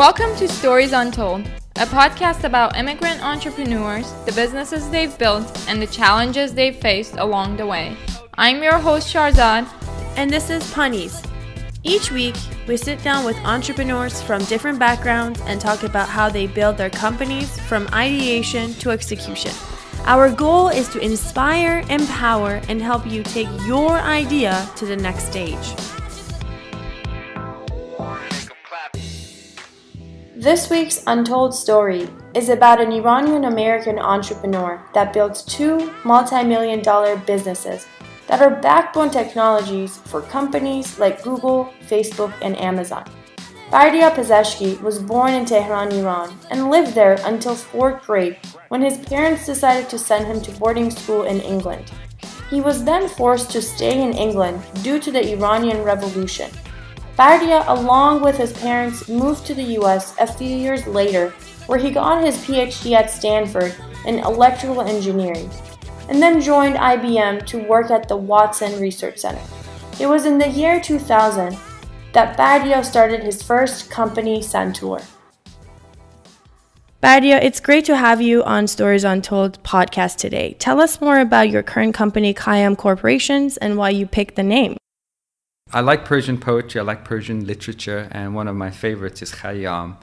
Welcome to Stories Untold, a podcast about immigrant entrepreneurs, the businesses they've built, and the challenges they've faced along the way. I'm your host Sharzad. And this is Panis. Each week, we sit down with entrepreneurs from different backgrounds and talk about how they build their companies from ideation to execution. Our goal is to inspire, empower, and help you take your idea to the next stage. This week's Untold Story is about an Iranian-American entrepreneur that built two multi-million-dollar businesses that are backbone technologies for companies like Google, Facebook, and Amazon. Bardia Pezeshki was born in Tehran, Iran, and lived there until 4th grade when his parents decided to send him to boarding school in England. He was then forced to stay in England due to the Iranian Revolution. Bardia, along with his parents, moved to the US a few years later, where he got his PhD at Stanford in electrical engineering, and then joined IBM to work at the Watson Research Center. It was in the year 2000 that Bardia started his first company, Santur. Bardia, it's great to have you on Stories Untold podcast today. Tell us more about your current company, Khayyam Corporation, and why you picked the name. I like Persian poetry, I like Persian literature, and one of my favorites is Khayyam.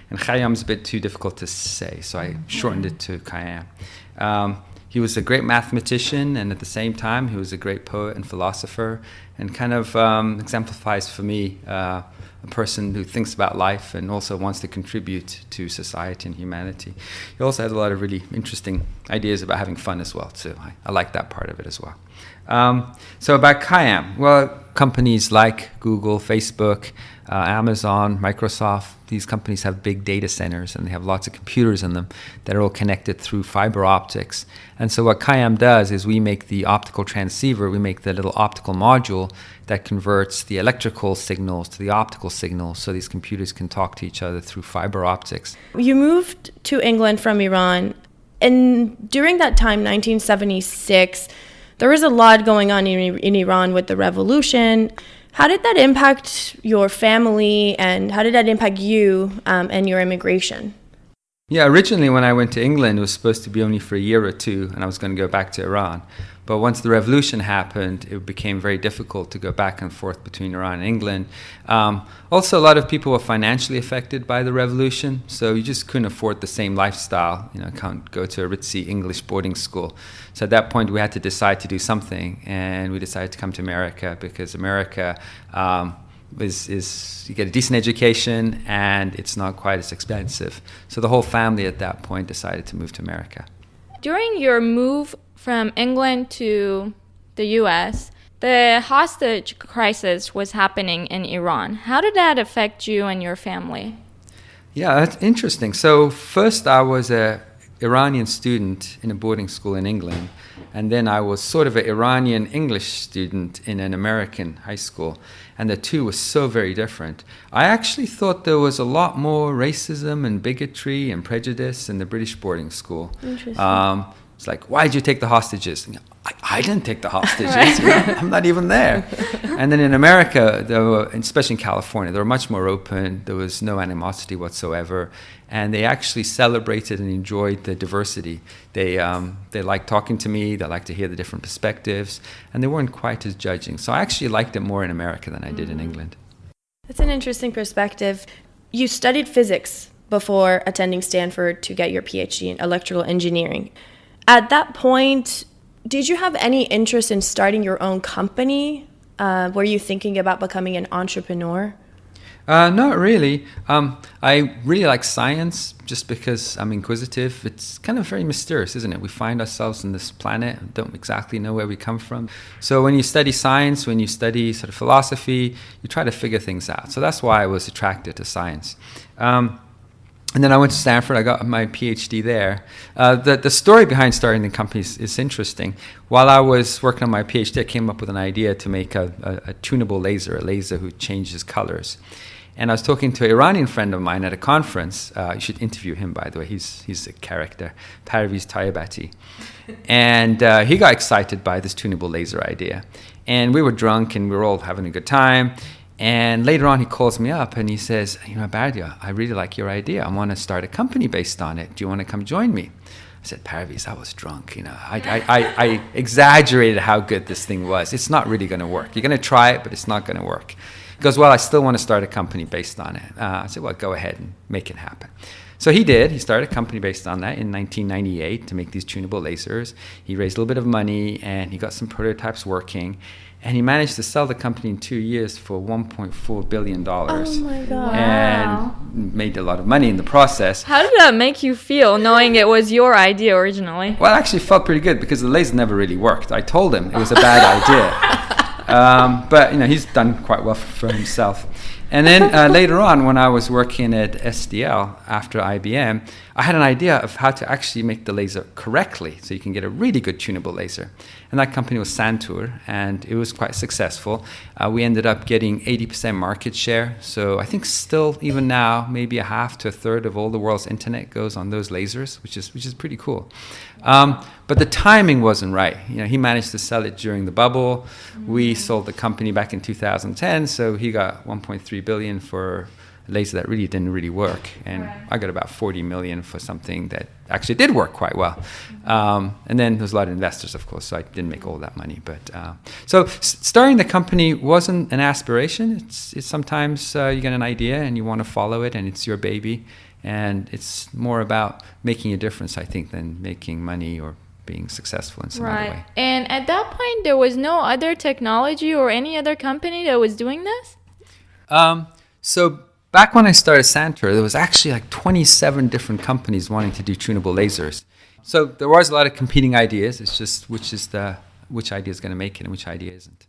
And Khayyam is a bit too difficult to say, so I shortened it to Khayyam. He was a great mathematician, and at the same time, he was a great poet and philosopher, and kind of exemplifies for me a person who thinks about life and also wants to contribute to society and humanity. He also has a lot of really interesting ideas about having fun as well, too. I like that part of it as well. So about Khayyam, well, companies like Google, Facebook, Amazon, Microsoft, these companies have big data centers and they have lots of computers in them that are all connected through fiber optics. And so what Khayyam does is we make the optical transceiver, we make the little optical module that converts the electrical signals to the optical signals so these computers can talk to each other through fiber optics. You moved to England from Iran, and during that time, 1976, there was a lot going on in Iran with the revolution. How did that impact your family, and how did that impact you and your immigration? Yeah, originally when I went to England, it was supposed to be only for a year or two, and I was going to go back to Iran. But once the revolution happened, it became very difficult to go back and forth between Iran and England. Also, a lot of people were financially affected by the revolution, so you just couldn't afford the same lifestyle. You can't go to a ritzy English boarding school. So at that point, we had to decide to do something, and we decided to come to America because America is you get a decent education and it's not quite as expensive. So the whole family at that point decided to move to America. During your move from England to the US, the hostage crisis was happening in Iran. How did that affect you and your family? Yeah, that's interesting. So first I was an Iranian student in a boarding school in England, and then I was sort of an Iranian English student in an American high school, and the two were so very different. I actually thought there was a lot more racism and bigotry and prejudice in the British boarding school. Interesting. It's like, why did you take the hostages? I didn't take the hostages. I'm not even there. And then in America, especially in California, they were much more open. There was no animosity whatsoever. And they actually celebrated and enjoyed the diversity. They liked talking to me. They liked to hear the different perspectives. And they weren't quite as judging. So I actually liked it more in America than I did in England. That's an interesting perspective. You studied physics before attending Stanford to get your PhD in electrical engineering. At that point, did you have any interest in starting your own company? Were you thinking about becoming an entrepreneur? Not really. I really like science just because I'm inquisitive. It's kind of very mysterious, isn't it? We find ourselves on this planet and don't exactly know where we come from. So when you study science, when you study sort of philosophy, you try to figure things out. So that's why I was attracted to science. And then I went to Stanford. I got my PhD there. The story behind starting the company is interesting. While I was working on my PhD, I came up with an idea to make a tunable laser, a laser who changes colors. And I was talking to an Iranian friend of mine at a conference. You should interview him, by the way. He's a character, Parviz Tayyibati. And he got excited by this tunable laser idea. And we were drunk and we were all having a good time. And later on, he calls me up and he says, Bardia, I really like your idea. I want to start a company based on it. Do you want to come join me? I said, Parviz, I was drunk. I exaggerated how good this thing was. It's not really going to work. You're going to try it, but it's not going to work. He goes, well, I still want to start a company based on it. I said, well, go ahead and make it happen. So he did. He started a company based on that in 1998 to make these tunable lasers. He raised a little bit of money and he got some prototypes working. And he managed to sell the company in 2 years for $1.4 billion. Oh my God. And made a lot of money in the process. How did that make you feel, knowing it was your idea originally? Well, it actually felt pretty good because the laser never really worked. I told him it was a bad idea. But he's done quite well for himself. And then later on, when I was working at SDL after IBM, I had an idea of how to actually make the laser correctly so you can get a really good tunable laser. And that company was Santur, and it was quite successful. We ended up getting 80% market share. So I think still, even now, maybe a half to a third of all the world's internet goes on those lasers, which is pretty cool. But the timing wasn't right. He managed to sell it during the bubble. We sold the company back in 2010, so he got 1.3 billion for a laser that really didn't really work, and I got about 40 million for something that actually did work quite well. And then there's a lot of investors, of course, so I didn't make all that money. But so starting the company wasn't an aspiration. It's sometimes you get an idea and you want to follow it, and it's your baby, and it's more about making a difference, I think, than making money or being successful in some other way. And at that point, there was no other technology or any other company that was doing this? So back when I started Santur, there was actually like 27 different companies wanting to do tunable lasers. So there was a lot of competing ideas. It's just which idea is going to make it and which idea isn't.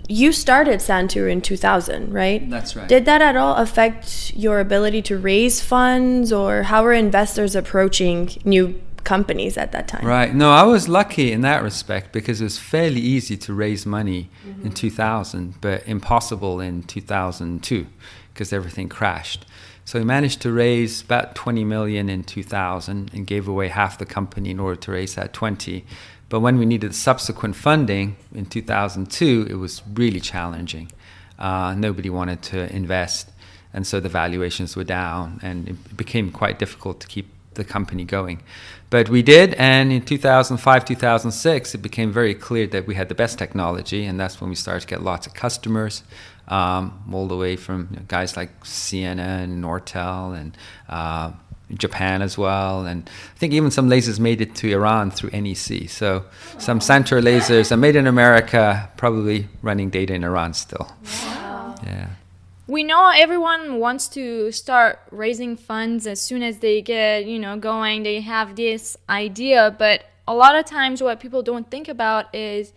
You started Santur in 2000, right? That's right. Did that at all affect your ability to raise funds, or how were investors approaching new companies at that time? Right. No, I was lucky in that respect because it was fairly easy to raise money in 2000, but impossible in 2002 because everything crashed. So we managed to raise about 20 million in 2000 and gave away half the company in order to raise that 20. But when we needed subsequent funding in 2002, it was really challenging. Nobody wanted to invest, and so the valuations were down, and it became quite difficult to keep the company going. But we did, and in 2005, 2006, it became very clear that we had the best technology, and that's when we started to get lots of customers, all the way from guys like Sienna and Nortel and Japan as well. And I think even some lasers made it to Iran through NEC. So some Santur lasers are made in America, probably running data in Iran still. Wow. Yeah. We know everyone wants to start raising funds as soon as they get, going. They have this idea, but a lot of times what people don't think about is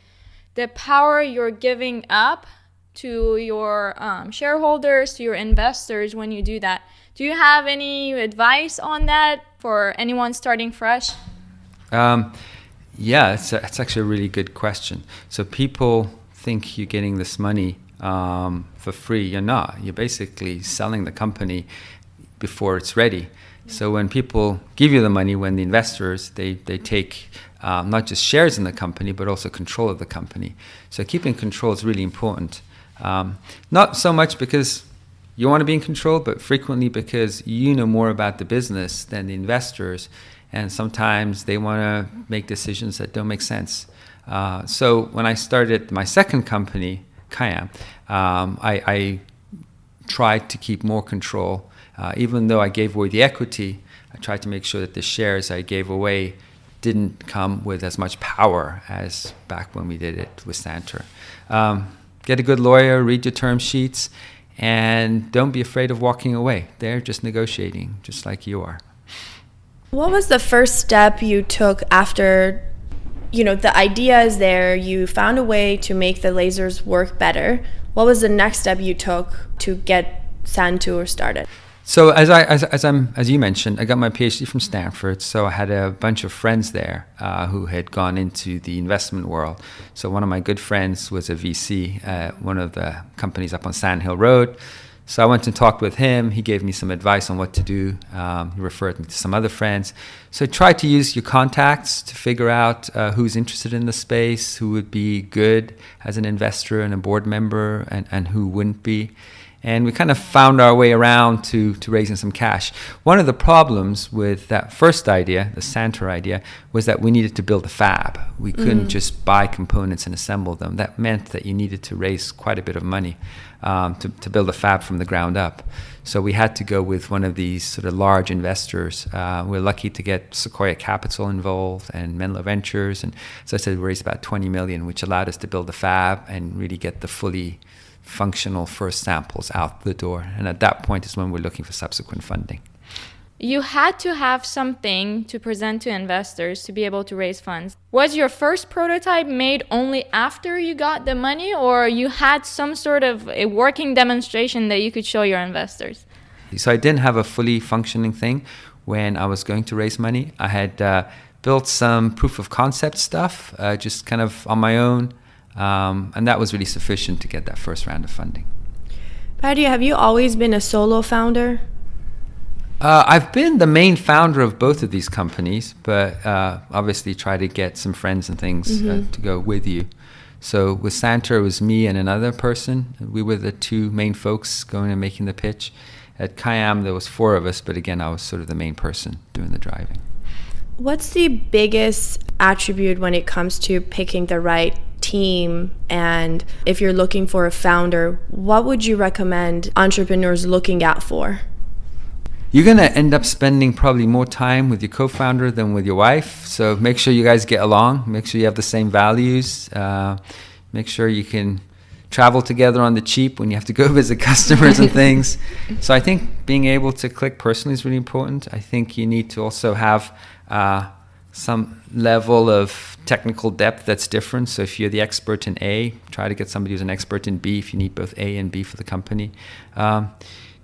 the power you're giving up to your shareholders, to your investors when you do that. Do you have any advice on that for anyone starting fresh? Yeah, it's actually a really good question. So people think you're getting this money for free. You're not. You're basically selling the company before it's ready. So when people give you the money, when the investors, they take not just shares in the company, but also control of the company. So keeping control is really important. Not so much because you want to be in control, but frequently because you know more about the business than the investors. And sometimes they want to make decisions that don't make sense. So when I started my second company, Khayyam, I tried to keep more control. Even though I gave away the equity, I tried to make sure that the shares I gave away didn't come with as much power as back when we did it with Santur. Get a good lawyer, read your term sheets, and don't be afraid of walking away. They're just negotiating, just like you are. What was the first step you took after, the idea is there, you found a way to make the lasers work better? What was the next step you took to get Santur started? So as you mentioned, I got my PhD from Stanford, so I had a bunch of friends there who had gone into the investment world. So one of my good friends was a VC at one of the companies up on Sand Hill Road. So I went and talked with him. He gave me some advice on what to do. He referred me to some other friends. So try to use your contacts to figure out who's interested in the space, who would be good as an investor and a board member, and who wouldn't be. And we kind of found our way around to raising some cash. One of the problems with that first idea, the Santer idea, was that we needed to build a fab. We couldn't just buy components and assemble them. That meant that you needed to raise quite a bit of money to build a fab from the ground up. So we had to go with one of these sort of large investors. We're lucky to get Sequoia Capital involved and Menlo Ventures. And as I said, we raised about $20 million, which allowed us to build the fab and really get the fully functional first samples out the door. And at that point is when we're looking for subsequent funding. You had to have something to present to investors to be able to raise funds. Was your first prototype made only after you got the money, or you had some sort of a working demonstration that you could show your investors? So I didn't have a fully functioning thing when I was going to raise money. I had built some proof of concept stuff, just kind of on my own. And that was really sufficient to get that first round of funding. Bardia, have you always been a solo founder? I've been the main founder of both of these companies, but obviously try to get some friends and things to go with you. So with Santer, it was me and another person. We were the two main folks going and making the pitch. At Khayyam, there was 4 of us, but again, I was sort of the main person doing the driving. What's the biggest attribute when it comes to picking the right team? And if you're looking for a founder, what would you recommend entrepreneurs looking out for? You're going to end up spending probably more time with your co-founder than with your wife. So make sure you guys get along. Make sure you have the same values. Make sure you can travel together on the cheap when you have to go visit customers and things. So I think being able to click personally is really important. I think you need to also have some level of technical depth that's different. So if you're the expert in A, try to get somebody who's an expert in B if you need both A and B for the company.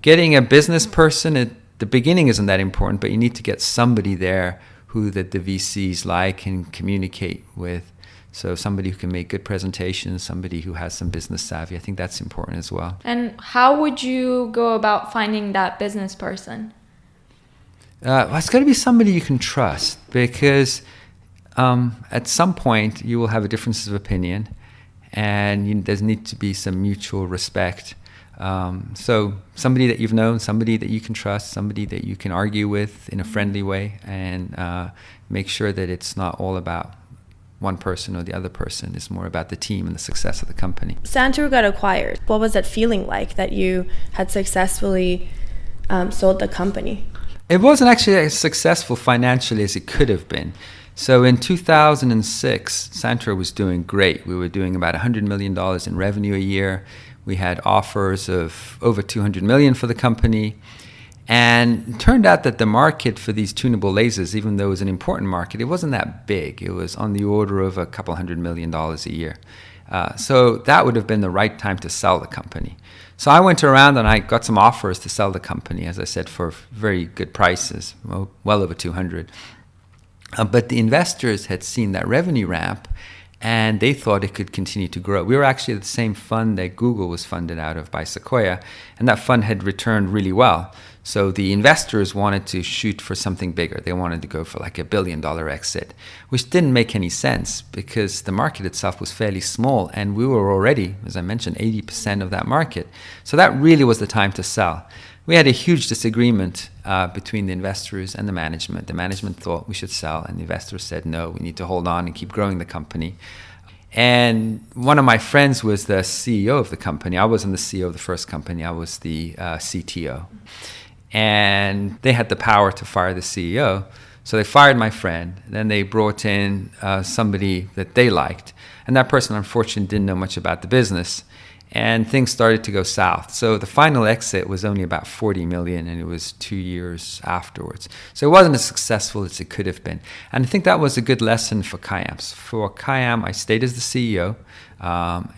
Getting a business person at the beginning isn't that important, but you need to get somebody there who the VCs like and communicate with. So somebody who can make good presentations, somebody who has some business savvy. I think that's important as well. And how would you go about finding that business person? Well, it's got to be somebody you can trust, because at some point you will have a difference of opinion, and there needs to be some mutual respect. So somebody that you've known, somebody that you can trust, somebody that you can argue with in a friendly way, and make sure that it's not all about one person or the other person. It's more about the team and the success of the company. Santer got acquired. What was that feeling like that you had successfully sold the company? It wasn't actually as successful financially as it could have been. So in 2006, Santer was doing great. We were doing about $100 million in revenue a year. We had offers of over $200 million for the company. And it turned out that the market for these tunable lasers, even though it was an important market, it wasn't that big. It was on the order of a couple $100 million a year. So that would have been the right time to sell the company. So I went around and I got some offers to sell the company, as I said, for very good prices, well over 200. But the investors had seen that revenue ramp, and they thought it could continue to grow. We were actually the same fund that Google was funded out of by Sequoia, and that fund had returned really well. So the investors wanted to shoot for something bigger. They wanted to go for like $1 billion exit, which didn't make any sense because the market itself was fairly small, and we were already, as I mentioned, 80% of that market. So that really was the time to sell. We had a huge disagreement between the investors and the management. The management thought we should sell, and the investors said, no, we need to hold on and keep growing the company. And one of my friends was the CEO of the company. I wasn't the CEO of the first company. I was the CTO. And they had the power to fire the CEO. So they fired my friend. Then they brought in somebody that they liked. And that person, unfortunately, didn't know much about the business. And things started to go south. So the final exit was only about $40 million, and it was 2 years afterwards. So it wasn't as successful as it could have been. And I think that was a good lesson for Khayyam. For Khayyam, I stayed as the CEO,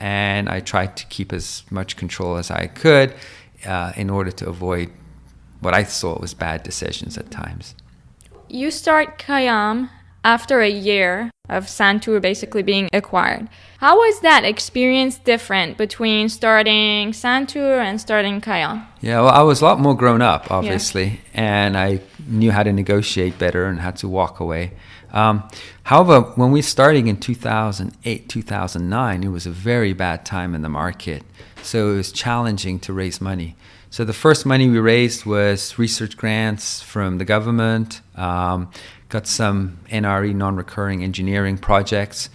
and I tried to keep as much control as I could in order to avoid what I thought was bad decisions at times. You start Khayyam after a year of Santur basically being acquired. How was that experience different between starting Santur and starting Khayyam? Yeah, well, I was a lot more grown up, obviously, and I knew how to negotiate better and how to walk away. However, when we started in 2008, 2009, it was a very bad time in the market. So it was challenging to raise money. So the first money we raised was research grants from the government, got some NRE, non-recurring engineering projects,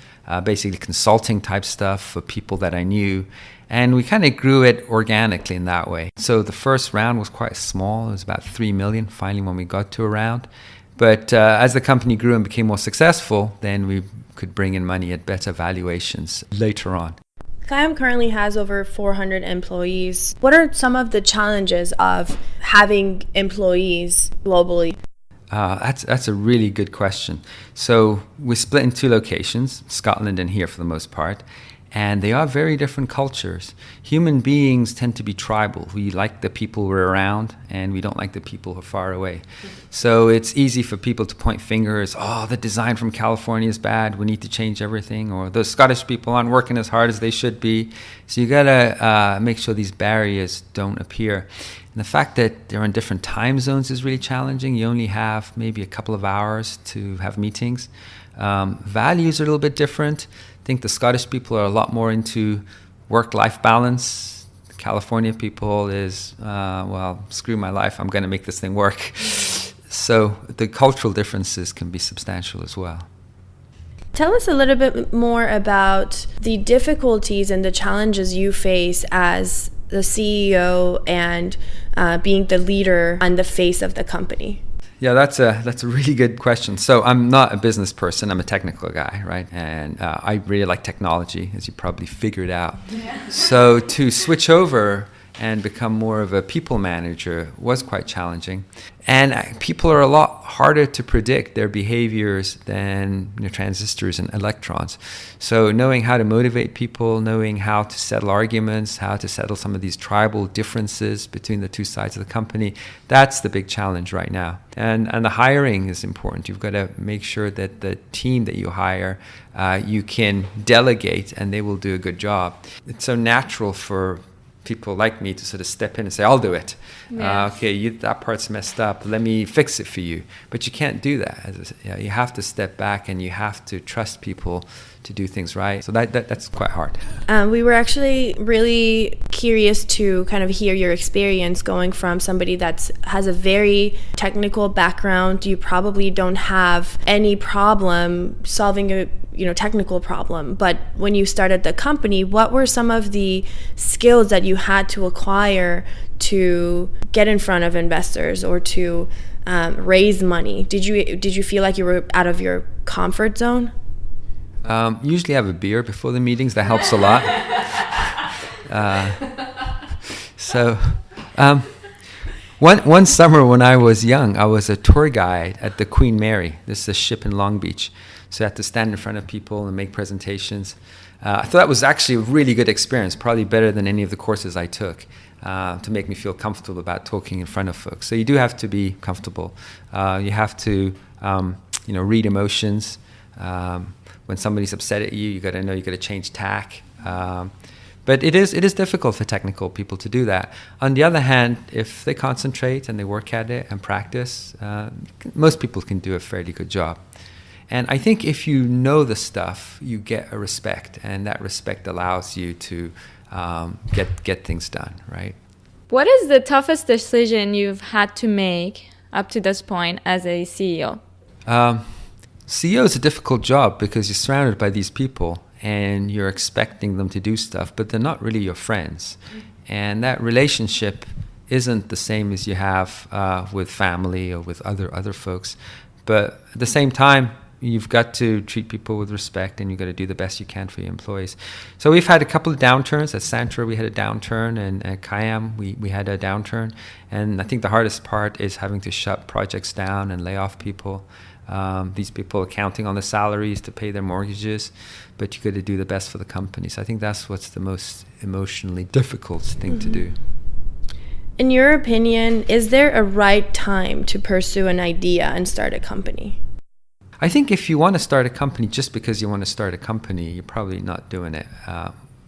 basically consulting type stuff for people that I knew. And we kind of grew it organically in that way. So the first round was quite small. It was about 3 million finally when we got to a round. But as the company grew and became more successful, then we could bring in money at better valuations later on. Khayyam currently has over 400 employees. What are some of the challenges of having employees globally? That's a really good question. So we're split in 2 locations, Scotland and here for the most part, and they are very different cultures. Human beings tend to be tribal. We like the people we're around, and we don't like the people who are far away. So it's easy for people to point fingers, oh, the design from California is bad, we need to change everything, or those Scottish people aren't working as hard as they should be. So you gotta make sure these barriers don't appear. And the fact that they're in different time zones is really challenging. You only have maybe a couple of hours to have meetings. Values are a little bit different. I think the Scottish people are a lot more into work-life balance. The California people is, well, screw my life, I'm going to make this thing work. So the cultural differences can be substantial as well. Tell us a little bit more about the difficulties and the challenges you face as the CEO and being the leader and the face of the company. Yeah, that's a really good question. So I'm not a business person. I'm a technical guy, right? And I really like technology, as you probably figured out. Yeah. So to switch over and become more of a people manager was quite challenging. And people are a lot harder to predict their behaviors than transistors and electrons. So knowing how to motivate people, knowing how to settle arguments, how to settle some of these tribal differences between the 2 sides of the company, that's the big challenge right now. And the hiring is important. You've got to make sure that the team that you hire, you can delegate and they will do a good job. It's so natural for people like me to sort of step in and say, I'll do it. Yeah. Okay, that part's messed up. Let me fix it for you. But you can't do that. You have to step back and you have to trust people to do things right. So that's quite hard. We were actually really curious to kind of hear your experience going from somebody that has a very technical background. You probably don't have any problem solving a technical problem, but when you started the company, what were some of the skills that you had to acquire to get in front of investors or to raise money? Did you feel like you were out of your comfort zone? Usually have a beer before the meetings. That helps a lot. One summer when I was young, I was a tour guide at the Queen Mary. This is a ship in Long Beach. So I had to stand in front of people and make presentations. I thought that was actually a really good experience, probably better than any of the courses I took, to make me feel comfortable about talking in front of folks. So you do have to be comfortable. You have to, read emotions. When somebody's upset at you, you got to know you got to change tack. But it is difficult for technical people to do that. On the other hand, if they concentrate and they work at it and practice, most people can do a fairly good job. And I think if you know the stuff, you get a respect, and that respect allows you to get things done, right? What is the toughest decision you've had to make up to this point as a CEO? CEO is a difficult job because you're surrounded by these people and you're expecting them to do stuff, but they're not really your friends. And that relationship isn't the same as you have with family or with other folks. But at the same time, you've got to treat people with respect, and you've got to do the best you can for your employees. So we've had a couple of downturns. At Santur, we had a downturn, and at Khayyam, we had a downturn. And I think the hardest part is having to shut projects down and lay off people. These people are counting on the salaries to pay their mortgages, but you got to do the best for the company. So I think that's what's the most emotionally difficult thing to do. In your opinion, is there a right time to pursue an idea and start a company? I think if you want to start a company just because you want to start a company, you're probably not doing it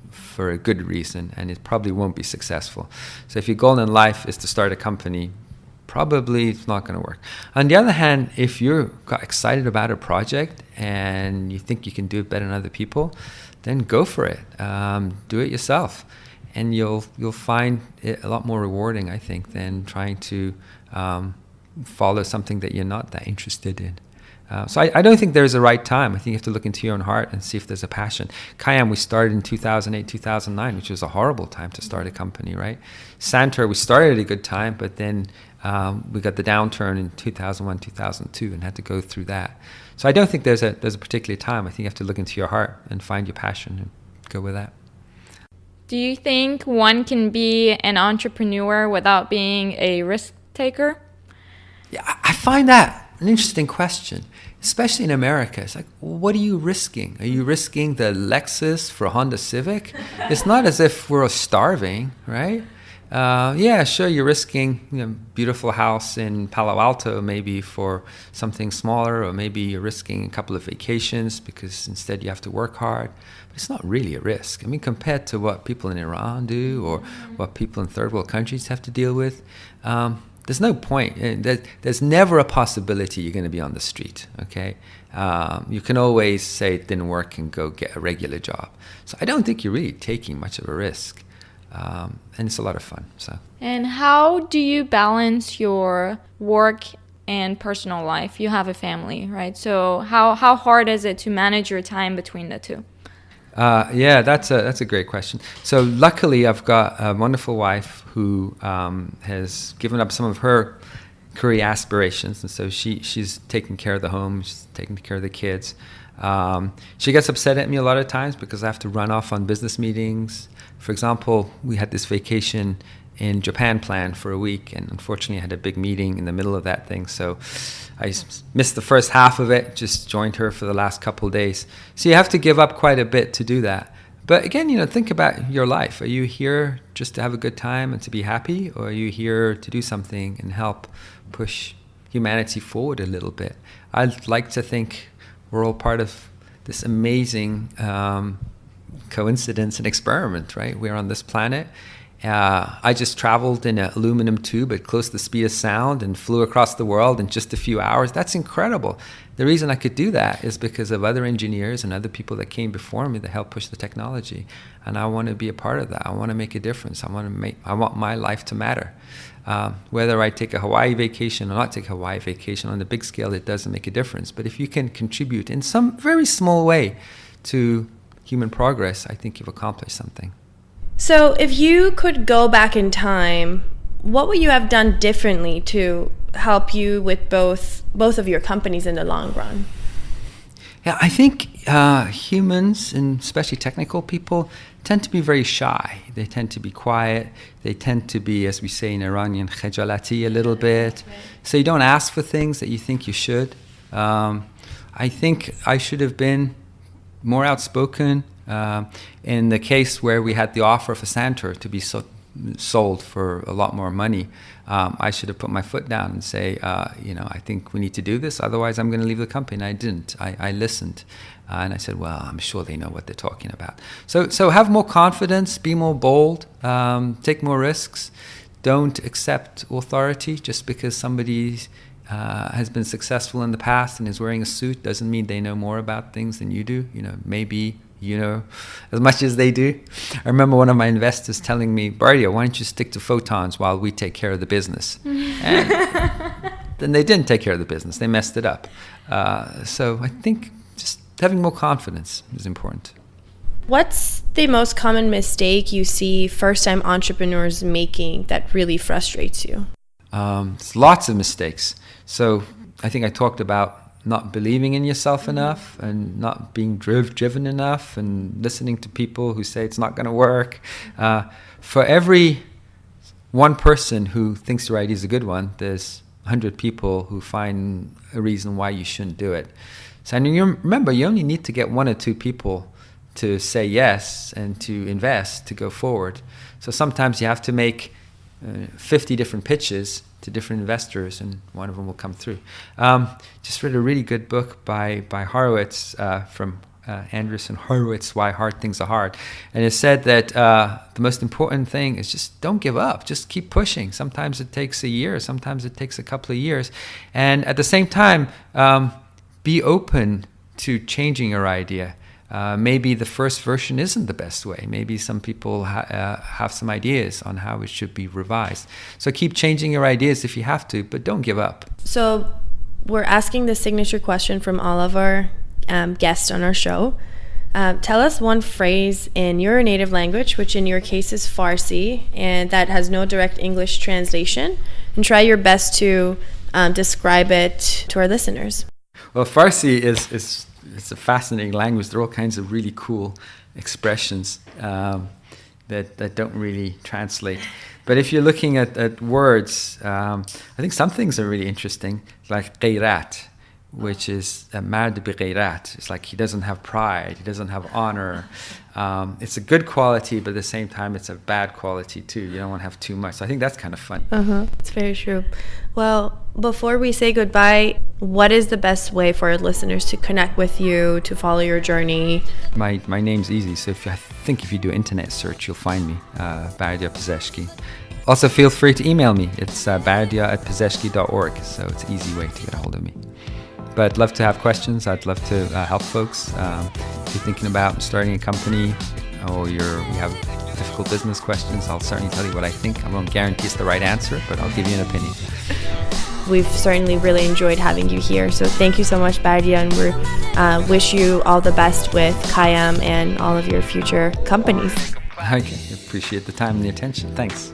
for a good reason, and it probably won't be successful. So if your goal in life is to start a company, probably it's not going to work. On the other hand, if you're got excited about a project and you think you can do it better than other people, then go for it. Do it yourself, and you'll find it a lot more rewarding, I think, than trying to follow something that you're not that interested in. So I don't think there's a right time. I think you have to look into your own heart and see if there's a passion. Khayyam, we started in 2008, 2009, which was a horrible time to start a company, right? Santer, we started at a good time, but then we got the downturn in 2001, 2002 and had to go through that. So I don't think there's a particular time. I think you have to look into your heart and find your passion and go with that. Do you think one can be an entrepreneur without being a risk taker? Yeah, I find that an interesting question, especially in America. It's like, what are you risking? Are you risking the Lexus for a Honda Civic? It's not as if we're starving, right? Yeah, sure, you're risking beautiful house in Palo Alto maybe for something smaller, or maybe you're risking a couple of vacations because instead you have to work hard. But it's not really a risk. I mean, compared to what people in Iran do or what people in third world countries have to deal with, there's no point. There's never a possibility you're going to be on the street, okay? You can always say it didn't work and go get a regular job. So I don't think you're really taking much of a risk. And it's a lot of fun. So. And how do you balance your work and personal life? You have a family, right? So how hard is it to manage your time between the two? Yeah, that's a great question. So luckily, I've got a wonderful wife who has given up some of her career aspirations, and so she's taking care of the home, she's taking care of the kids. She gets upset at me a lot of times because I have to run off on business meetings. For example, we had this vacation in Japan planned for a week, and unfortunately I had a big meeting in the middle of that thing, so I missed the first half of it, just joined her for the last couple of days. So you have to give up quite a bit to do that. But again, think about your life. Are you here just to have a good time and to be happy, or are you here to do something and help push humanity forward a little bit? I'd like to think we're all part of this amazing coincidence and experiment, right? We're on this planet. I just traveled in an aluminum tube at close to the speed of sound and flew across the world in just a few hours. That's incredible. The reason I could do that is because of other engineers and other people that came before me that helped push the technology. And I want to be a part of that. I want to make a difference. I want my life to matter. Whether I take a Hawaii vacation or not take a Hawaii vacation, on the big scale, it doesn't make a difference. But if you can contribute in some very small way to human progress, I think you've accomplished something. So if you could go back in time, what would you have done differently to help you with both of your companies in the long run? Yeah, I think humans, and especially technical people, tend to be very shy. They tend to be quiet. They tend to be, as we say in Iranian, khajalati a little bit. Right. So you don't ask for things that you think you should. I think I should have been more outspoken. In the case where we had the offer of a Santer to be sold for a lot more money, I should have put my foot down and say, I think we need to do this, otherwise I'm going to leave the company. And I didn't. I listened. And I said, well, I'm sure they know what they're talking about. So have more confidence, be more bold, take more risks. Don't accept authority just because somebody has been successful in the past and is wearing a suit doesn't mean they know more about things than you do. Maybe as much as they do. I remember one of my investors telling me, Bardia, why don't you stick to photons while we take care of the business? And then they didn't take care of the business. They messed it up. So I think just having more confidence is important. What's the most common mistake you see first-time entrepreneurs making that really frustrates you? It's lots of mistakes. So I think I talked about not believing in yourself enough and not being driven enough and listening to people who say it's not going to work. For every one person who thinks your idea is a good one, there's 100 people who find a reason why you shouldn't do it. So and you remember, you only need to get 1 or 2 people to say yes and to invest to go forward. So sometimes you have to make 50 different pitches to different investors, and one of them will come through. Just read a really good book by Horowitz from Andreessen Horowitz, Why Hard Things Are Hard. And it said that the most important thing is just don't give up. Just keep pushing. Sometimes it takes a year. Sometimes it takes a couple of years. And at the same time, be open to changing your idea. Maybe the first version isn't the best way. Maybe some people have some ideas on how it should be revised. So keep changing your ideas if you have to, but don't give up. So we're asking the signature question from all of our guests on our show. Tell us one phrase in your native language, which in your case is Farsi, and that has no direct English translation, and try your best to describe it to our listeners. Well, Farsi is it's a fascinating language. There are all kinds of really cool expressions that don't really translate. But if you're looking at words, I think some things are really interesting, like qeirat, which is mard bi qeirat. It's like he doesn't have pride, he doesn't have honor. It's a good quality, but at the same time, it's a bad quality too. You don't want to have too much. So I think that's kind of fun. It's very true. Well, before we say goodbye, what is the best way for our listeners to connect with you, to follow your journey? My name's easy, so if you do internet search, you'll find me, Bardia Pezeshki. Also, feel free to email me. It's bardia@pezeshki.org, so it's an easy way to get a hold of me. But I'd love to have questions. I'd love to help folks. If you're thinking about starting a company or you have difficult business questions, I'll certainly tell you what I think. I won't guarantee it's the right answer, but I'll give you an opinion. We've certainly really enjoyed having you here. So thank you so much, Bardia, and we wish you all the best with Khayyam and all of your future companies. Okay, appreciate the time and the attention. Thanks.